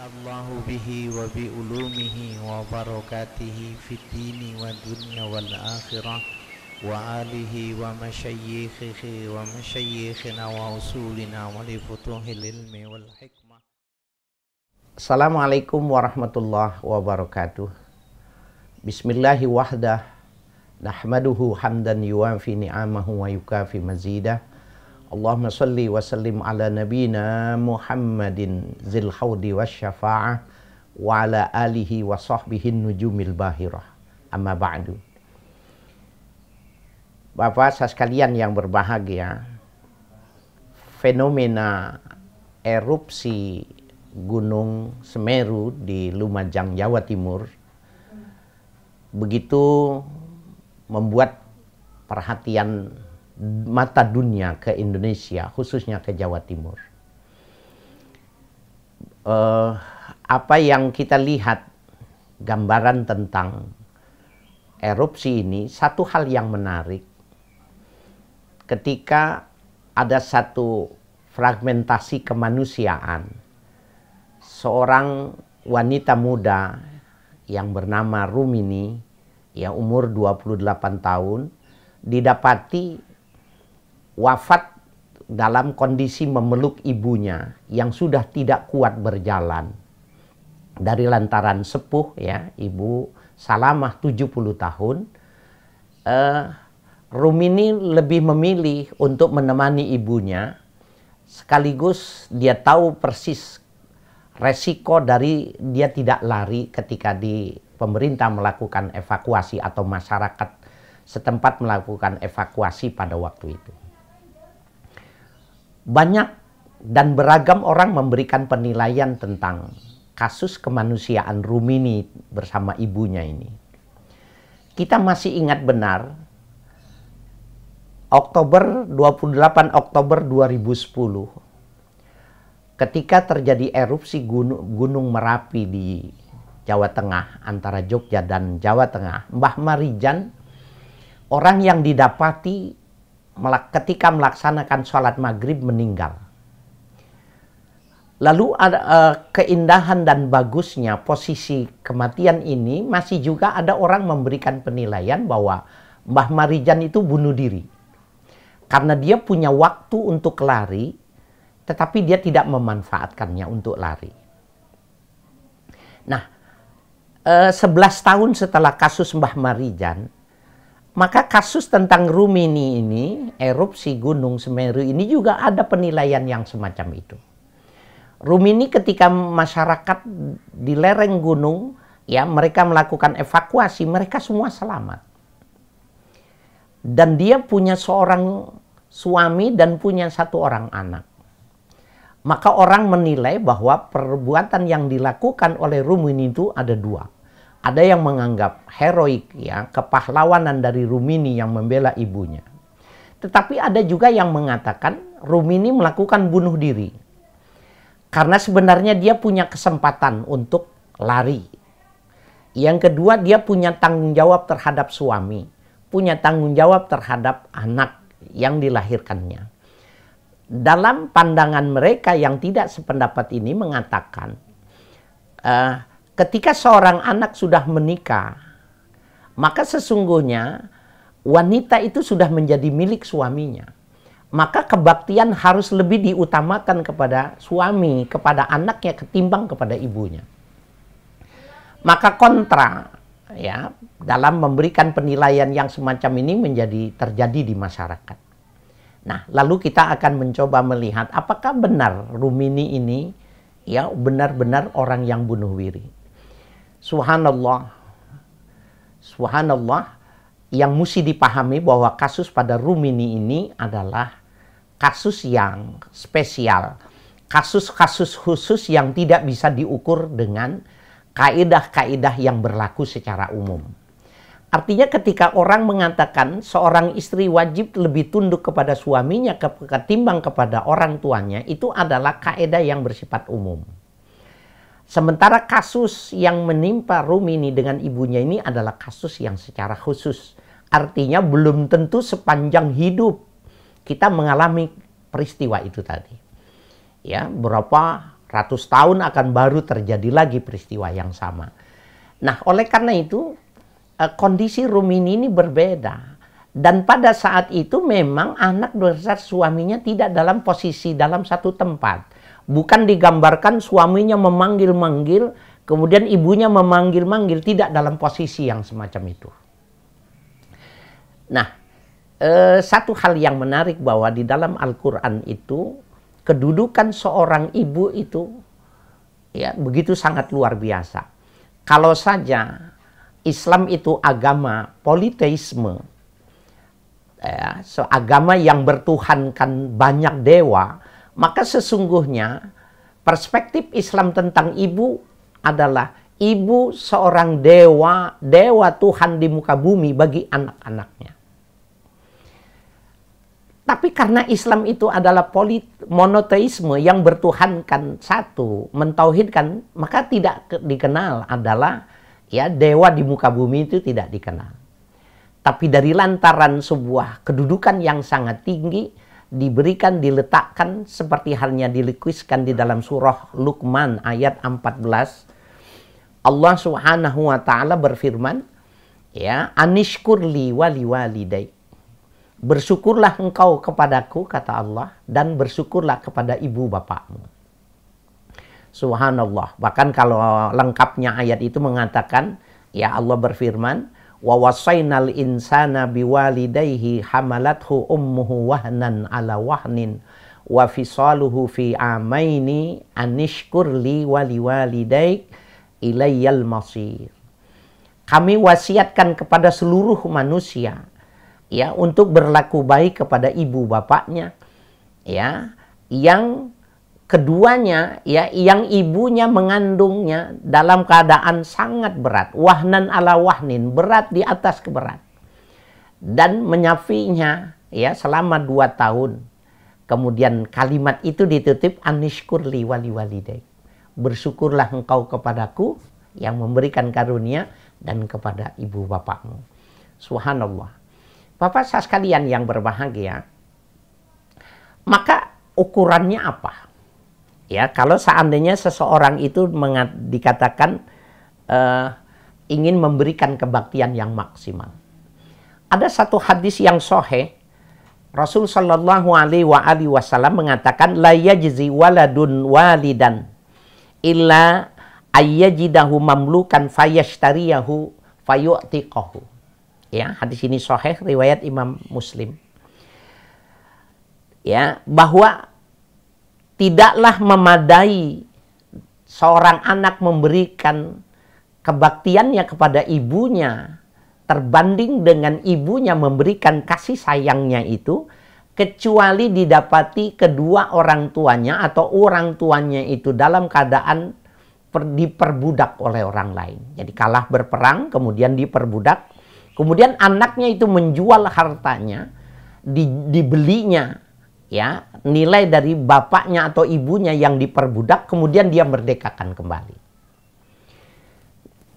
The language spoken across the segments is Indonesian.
Allahu bihi wa bi ulumihi wa barakatihi fid dini wa dunya wal akhirah wa alihi wa masyayikhihi wa masyayikhina wa usulina wa li futuhil ilmi wal hikmah. Assalamualaikum warahmatullahi wabarakatuh. Bismillahi wahdah, nahmaduhu hamdan yuwafi ni'amahu wa yukafi mazidah. Allahumma salli wa sallim ala nabina Muhammadin zil khawdi wa syafa'ah wa ala alihi wa sahbihin nujumil bahirah. Amma ba'du. Bapak sekalian yang berbahagia, fenomena erupsi Gunung Semeru di Lumajang, Jawa Timur begitu membuat perhatian mata dunia ke Indonesia, khususnya ke Jawa Timur. Apa yang kita lihat gambaran tentang erupsi ini, satu hal yang menarik ketika ada satu fragmentasi kemanusiaan, seorang wanita muda yang bernama Rumini, yang umur 28 tahun, didapati wafat dalam kondisi memeluk ibunya yang sudah tidak kuat berjalan. Dari lantaran sepuh, ya, Ibu Salamah 70 tahun, Rumini lebih memilih untuk menemani ibunya, sekaligus dia tahu persis resiko dari dia tidak lari ketika di pemerintah melakukan evakuasi atau masyarakat setempat melakukan evakuasi pada waktu itu. Banyak dan beragam orang memberikan penilaian tentang kasus kemanusiaan Rumini bersama ibunya ini. Kita masih ingat benar, 28 Oktober 2010, ketika terjadi erupsi Gunung Merapi di Jawa Tengah, antara Jogja dan Jawa Tengah, Mbah Marijan, orang yang didapati ketika melaksanakan sholat maghrib meninggal. Lalu ada keindahan dan bagusnya posisi kematian ini, masih juga ada orang memberikan penilaian bahwa Mbah Marijan itu bunuh diri. Karena dia punya waktu untuk lari, tetapi dia tidak memanfaatkannya untuk lari. Nah, 11 tahun setelah kasus Mbah Marijan, maka kasus tentang Rumini ini, erupsi Gunung Semeru ini juga ada penilaian yang semacam itu. Rumini ketika masyarakat di lereng gunung, ya, mereka melakukan evakuasi, mereka semua selamat. Dan dia punya seorang suami dan punya satu orang anak. Maka orang menilai bahwa perbuatan yang dilakukan oleh Rumini itu ada dua. Ada yang menganggap heroik, ya, kepahlawanan dari Rumini yang membela ibunya. Tetapi ada juga yang mengatakan Rumini melakukan bunuh diri. Karena sebenarnya dia punya kesempatan untuk lari. Yang kedua, dia punya tanggung jawab terhadap suami, punya tanggung jawab terhadap anak yang dilahirkannya. Dalam pandangan mereka yang tidak sependapat ini mengatakan, ketika seorang anak sudah menikah, maka sesungguhnya wanita itu sudah menjadi milik suaminya. Maka kebaktian harus lebih diutamakan kepada suami, kepada anaknya, ketimbang kepada ibunya. Maka kontra, ya, dalam memberikan penilaian yang semacam ini terjadi di masyarakat. Nah, lalu kita akan mencoba melihat apakah benar Rumini ini, ya, benar-benar orang yang bunuh diri. Subhanallah, subhanallah, yang mesti dipahami bahwa kasus pada Rumini ini adalah kasus yang spesial, kasus-kasus khusus yang tidak bisa diukur dengan kaidah-kaidah yang berlaku secara umum. Artinya ketika orang mengatakan seorang istri wajib lebih tunduk kepada suaminya ketimbang kepada orang tuanya, itu adalah kaidah yang bersifat umum. Sementara kasus yang menimpa Rumini dengan ibunya ini adalah kasus yang secara khusus. Artinya belum tentu sepanjang hidup kita mengalami peristiwa itu tadi. Ya, berapa ratus tahun akan baru terjadi lagi peristiwa yang sama. Nah, oleh karena itu kondisi Rumini ini berbeda. Dan pada saat itu memang anak beserta suaminya tidak dalam posisi dalam satu tempat. Bukan digambarkan suaminya memanggil-manggil, kemudian ibunya memanggil-manggil, tidak dalam posisi yang semacam itu. Nah, satu hal yang menarik bahwa di dalam Al-Quran itu, kedudukan seorang ibu itu ya begitu sangat luar biasa. Kalau saja Islam itu agama politeisme, ya, agama yang bertuhankan banyak dewa, maka sesungguhnya perspektif Islam tentang ibu adalah ibu seorang dewa, dewa Tuhan di muka bumi bagi anak-anaknya. Tapi karena Islam itu adalah monoteisme yang bertuhankan satu, mentauhidkan, maka tidak dikenal adalah ya dewa di muka bumi itu tidak dikenal. Tapi dari lantaran sebuah kedudukan yang sangat tinggi diberikan, diletakkan seperti halnya dilukiskan di dalam surah Luqman ayat 14. Allah Subhanahu wa taala berfirman, ya, anishkurli wali walidai. Bersyukurlah engkau kepadaku, kata Allah, dan bersyukurlah kepada ibu bapakmu. Subhanallah. Bahkan kalau lengkapnya ayat itu mengatakan, ya Allah berfirman, wa wasainal insana biwalidayhi hamalathu ummuhu wahnan ala wahnin wa fisaluhu fi amaini anishkurli wali walidayk ilayyal masir. Kami wasiatkan kepada seluruh manusia ya untuk berlaku baik kepada ibu bapaknya, ya, yang keduanya ya yang ibunya mengandungnya dalam keadaan sangat berat, wahnan ala wahnin, berat di atas keberat, dan menyafinya ya selama 2 tahun. Kemudian kalimat itu ditutup anishkurli wali walidayk. Bersyukurlah engkau kepadaku yang memberikan karunia dan kepada ibu bapakmu. Subhanallah. Bapak saudara sekalian yang berbahagia, maka ukurannya apa? Ya, kalau seandainya seseorang itu dikatakan ingin memberikan kebaktian yang maksimal. Ada satu hadis yang sahih, Rasul sallallahu alaihi wasallam mengatakan, la yajzi waladun walidan illa ayyajidahu mamlukan fayashtariyahu fayu'tiqahu. Ya, hadis ini sahih riwayat Imam Muslim. Ya, bahwa tidaklah memadai seorang anak memberikan kebaktiannya kepada ibunya terbanding dengan ibunya memberikan kasih sayangnya itu, kecuali didapati kedua orang tuanya atau orang tuanya itu dalam keadaan diperbudak oleh orang lain. Jadi kalah berperang, kemudian diperbudak. Kemudian anaknya itu menjual hartanya, dibelinya, ya, nilai dari bapaknya atau ibunya yang diperbudak, kemudian dia merdekakan kembali.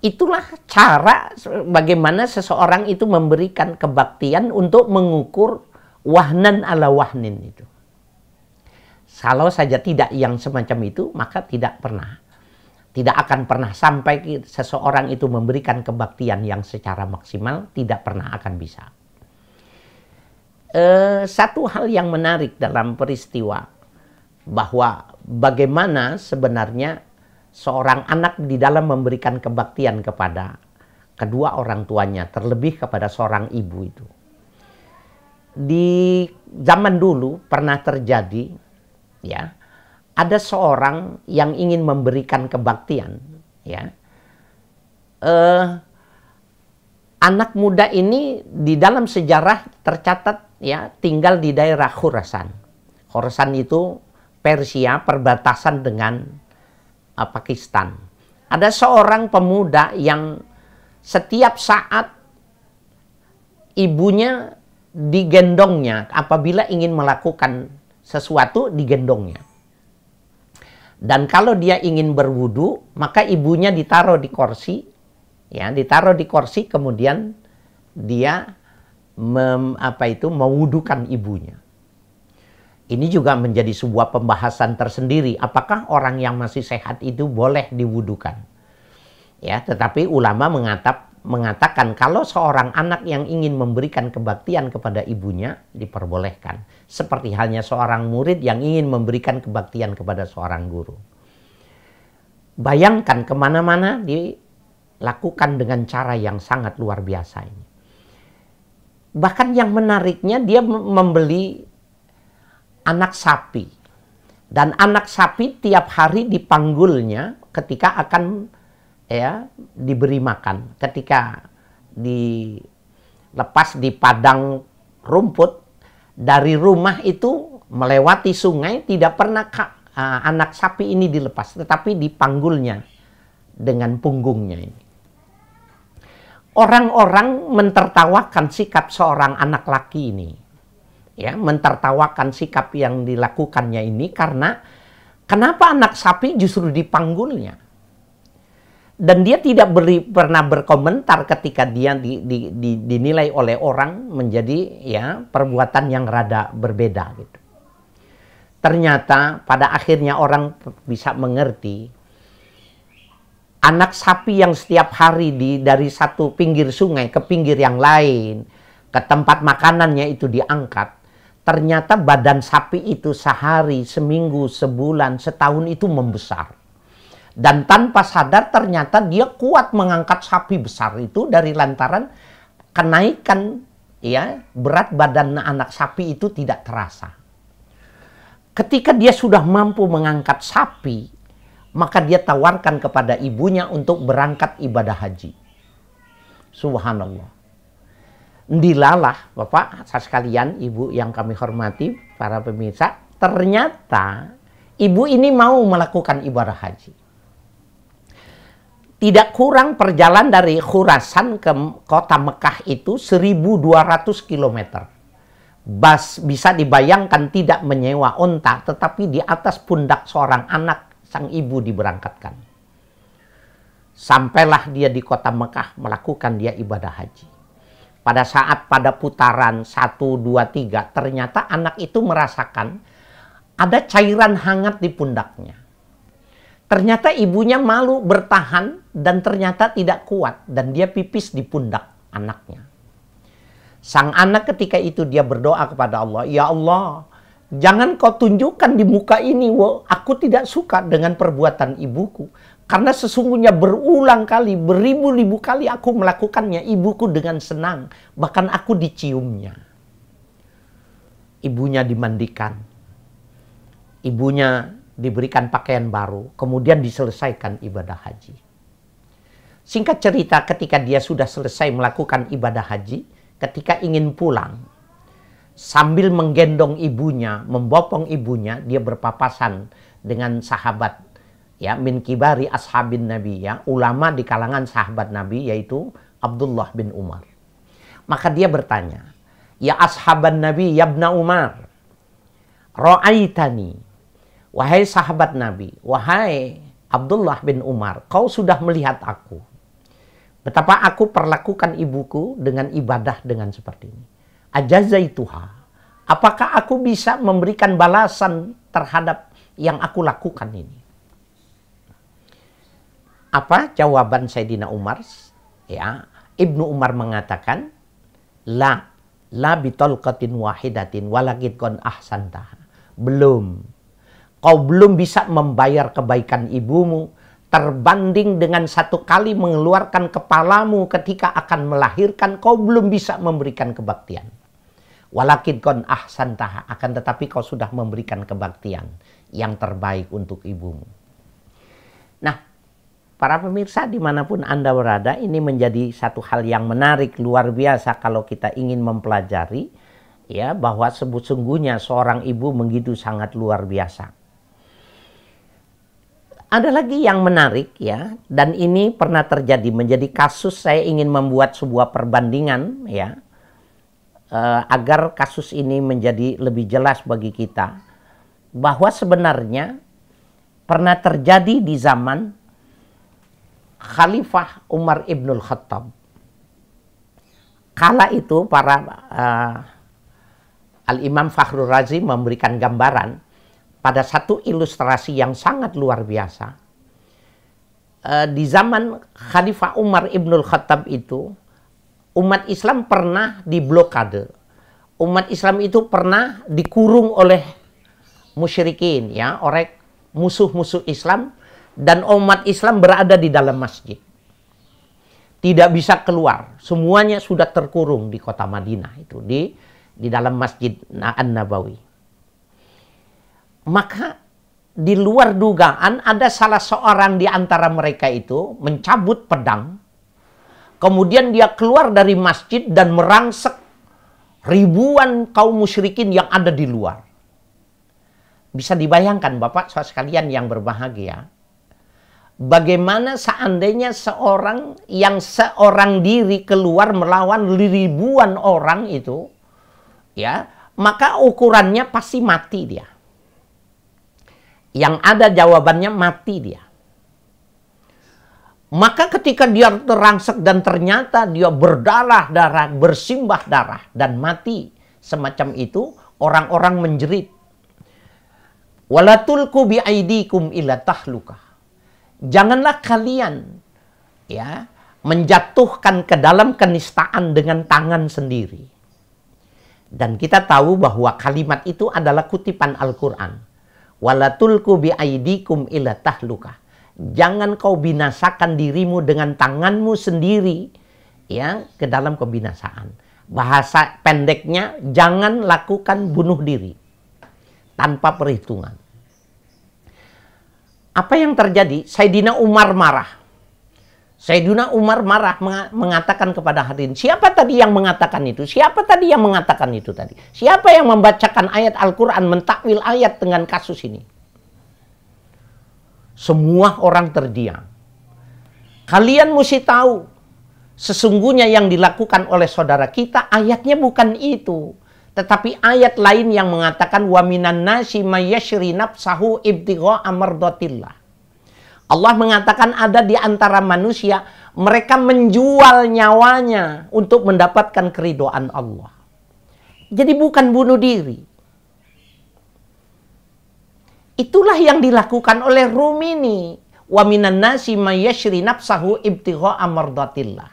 Itulah cara bagaimana seseorang itu memberikan kebaktian untuk mengukur wahnan ala wahnin itu. Kalau saja tidak yang semacam itu, maka tidak akan pernah sampai seseorang itu memberikan kebaktian yang secara maksimal, tidak pernah akan bisa. Satu hal yang menarik dalam peristiwa, bahwa bagaimana sebenarnya seorang anak di dalam memberikan kebaktian kepada kedua orang tuanya, terlebih kepada seorang ibu itu. Di zaman dulu pernah terjadi, ya, ada seorang yang ingin memberikan kebaktian, ya. Anak muda ini di dalam sejarah tercatat ya tinggal di daerah Khurasan. Khurasan itu Persia, perbatasan dengan Pakistan. Ada seorang pemuda yang setiap saat ibunya digendongnya apabila ingin melakukan sesuatu, digendongnya. Dan kalau dia ingin berwudu, maka ibunya ditaruh di kursi, ya, ditaruh di kursi, kemudian dia mewudukan ibunya. Ini juga menjadi sebuah pembahasan tersendiri. Apakah orang yang masih sehat itu boleh diwudukan? Ya, tetapi ulama mengatakan kalau seorang anak yang ingin memberikan kebaktian kepada ibunya diperbolehkan. Seperti halnya seorang murid yang ingin memberikan kebaktian kepada seorang guru. Bayangkan kemana-mana dilakukan dengan cara yang sangat luar biasa ini. Bahkan yang menariknya dia membeli anak sapi. Dan anak sapi tiap hari dipanggulnya ketika akan diberi makan. Ketika dilepas di padang rumput, dari rumah itu melewati sungai, tidak pernah anak sapi ini dilepas, tetapi dipanggulnya dengan punggungnya ini. Orang-orang mentertawakan sikap seorang anak laki ini. Ya, mentertawakan sikap yang dilakukannya ini karena kenapa anak sapi justru dipanggulnya? Dan dia tidak pernah berkomentar ketika dia dinilai oleh orang menjadi perbuatan yang rada berbeda gitu. Ternyata pada akhirnya orang bisa mengerti anak sapi yang setiap hari dari satu pinggir sungai ke pinggir yang lain, ke tempat makanannya itu diangkat. Ternyata badan sapi itu sehari, seminggu, sebulan, setahun itu membesar. Dan tanpa sadar ternyata dia kuat mengangkat sapi besar itu dari lantaran kenaikan berat badan anak sapi itu tidak terasa. Ketika dia sudah mampu mengangkat sapi, maka dia tawarkan kepada ibunya untuk berangkat ibadah haji. Subhanallah. Dilalah Bapak sekalian, Ibu yang kami hormati, para pemirsa, ternyata ibu ini mau melakukan ibadah haji. Tidak kurang perjalanan dari Khurasan ke kota Mekah itu 1.200 km. Bisa dibayangkan tidak menyewa onta, tetapi di atas pundak seorang anak sang ibu diberangkatkan. Sampailah dia di kota Mekah melakukan dia ibadah haji. Pada putaran 1, 2, 3, ternyata anak itu merasakan ada cairan hangat di pundaknya. Ternyata ibunya malu bertahan dan ternyata tidak kuat. Dan dia pipis di pundak anaknya. Sang anak ketika itu dia berdoa kepada Allah, "Ya Allah, jangan kau tunjukkan di muka ini, aku tidak suka dengan perbuatan ibuku. Karena sesungguhnya berulang kali, beribu-ribu kali aku melakukannya, ibuku dengan senang. Bahkan aku diciumnya." Ibunya dimandikan. Ibunya diberikan pakaian baru. Kemudian diselesaikan ibadah haji. Singkat cerita, ketika dia sudah selesai melakukan ibadah haji, ketika ingin pulang, sambil menggendong ibunya, membopong ibunya, dia berpapasan dengan sahabat min kibari ashabin Nabi, ulama di kalangan sahabat Nabi, yaitu Abdullah bin Umar. Maka dia bertanya, "Ya ashaban Nabi, ya ibna Umar, ra'aitani." Wahai sahabat Nabi, wahai Abdullah bin Umar, kau sudah melihat aku. Betapa aku perlakukan ibuku dengan ibadah dengan seperti ini. Ajazaituha. Apakah aku bisa memberikan balasan terhadap yang aku lakukan ini? Apa jawaban Sayyidina Umar? Ibnu Umar mengatakan, La bitolqatin wahidatin walakin kon ahsantaha. Belum. Kau belum bisa membayar kebaikan ibumu terbanding dengan satu kali mengeluarkan kepalamu ketika akan melahirkan. Kau belum bisa memberikan kebaktian. Walakin kon ahsantaha. Akan tetapi kau sudah memberikan kebaktian yang terbaik untuk ibumu. Nah, para pemirsa dimanapun Anda berada, ini menjadi satu hal yang menarik, luar biasa kalau kita ingin mempelajari bahwa sesungguhnya seorang ibu begitu sangat luar biasa. Ada lagi yang menarik dan ini pernah terjadi menjadi kasus. Saya ingin membuat sebuah perbandingan agar kasus ini menjadi lebih jelas bagi kita, bahwa sebenarnya pernah terjadi di zaman Khalifah Umar Ibnul Khattab. Kala itu para Al-Imam Fakhrul Razi memberikan gambaran pada satu ilustrasi yang sangat luar biasa. Di zaman Khalifah Umar Ibnul Khattab itu, umat Islam pernah diblokade. Umat Islam itu pernah dikurung oleh musyrikin, ya, oleh musuh-musuh Islam, dan umat Islam berada di dalam masjid. Tidak bisa keluar, semuanya sudah terkurung di kota Madinah itu, di dalam Masjid An-Nabawi. Maka di luar dugaan ada salah seorang di antara mereka itu mencabut pedang, kemudian dia keluar dari masjid dan merangsek ribuan kaum musyrikin yang ada di luar. Bisa dibayangkan Bapak saudara sekalian yang berbahagia, bagaimana seandainya seorang diri keluar melawan ribuan orang itu, ya, maka ukurannya pasti mati dia. Yang ada jawabannya mati dia. Maka ketika dia terangsek dan ternyata dia berdarah-darah, bersimbah darah dan mati semacam itu, orang-orang menjerit. Wala tulqu bi aidikum ila tahlukah. Janganlah kalian, ya, menjatuhkan ke dalam kenistaan dengan tangan sendiri. Dan kita tahu bahwa kalimat itu adalah kutipan Al-Quran. Wala tulqu bi aidikum ila tahlukah. Jangan kau binasakan dirimu dengan tanganmu sendiri, ya, ke dalam kebinasaan. Bahasa pendeknya, jangan lakukan bunuh diri tanpa perhitungan. Apa yang terjadi? Sayyidina Umar marah. Sayyidina Umar marah mengatakan kepada hadirin, siapa tadi yang mengatakan itu? Siapa tadi yang mengatakan itu tadi? Siapa yang membacakan ayat Al-Quran, mentakwil ayat dengan kasus ini? Semua orang terdiam. Kalian mesti tahu, sesungguhnya yang dilakukan oleh saudara kita, ayatnya bukan itu. Tetapi ayat lain yang mengatakan, wa minan nasi may yashri nafsahu ibtigha'a mardatillah. Allah mengatakan ada di antara manusia, mereka menjual nyawanya untuk mendapatkan keridhaan Allah. Jadi bukan bunuh diri. Itulah yang dilakukan oleh Rum ini. Wa minan nasi may yashri nafsahu ibtigha'a mardatillah.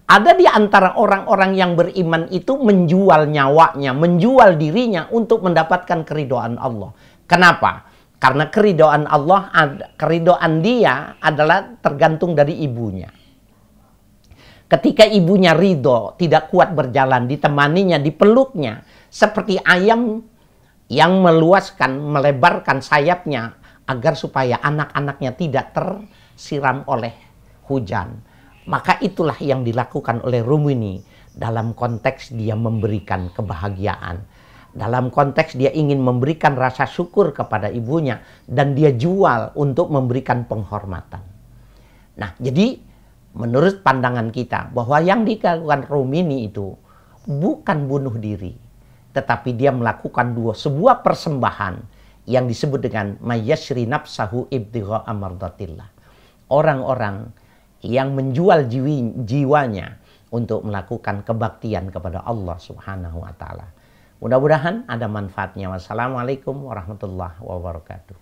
Ada di antara orang-orang yang beriman itu menjual nyawanya, menjual dirinya untuk mendapatkan keridhaan Allah. Kenapa? Karena keridhaan Allah, keridhaan dia adalah tergantung dari ibunya. Ketika ibunya ridho, tidak kuat berjalan, ditemaninya, dipeluknya, seperti ayam yang melebarkan sayapnya agar supaya anak-anaknya tidak tersiram oleh hujan. Maka itulah yang dilakukan oleh Rumini dalam konteks dia memberikan kebahagiaan. Dalam konteks dia ingin memberikan rasa syukur kepada ibunya. Dan dia jual untuk memberikan penghormatan. Nah, jadi menurut pandangan kita bahwa yang dilakukan Rumini itu bukan bunuh diri. Tetapi dia melakukan sebuah persembahan yang disebut dengan mayyashri nafsahu ibtigha'a mardatillah. Orang-orang yang menjual jiwanya untuk melakukan kebaktian kepada Allah Subhanahu wa Ta'ala. Mudah-mudahan ada manfaatnya. Wassalamualaikum warahmatullahi wabarakatuh.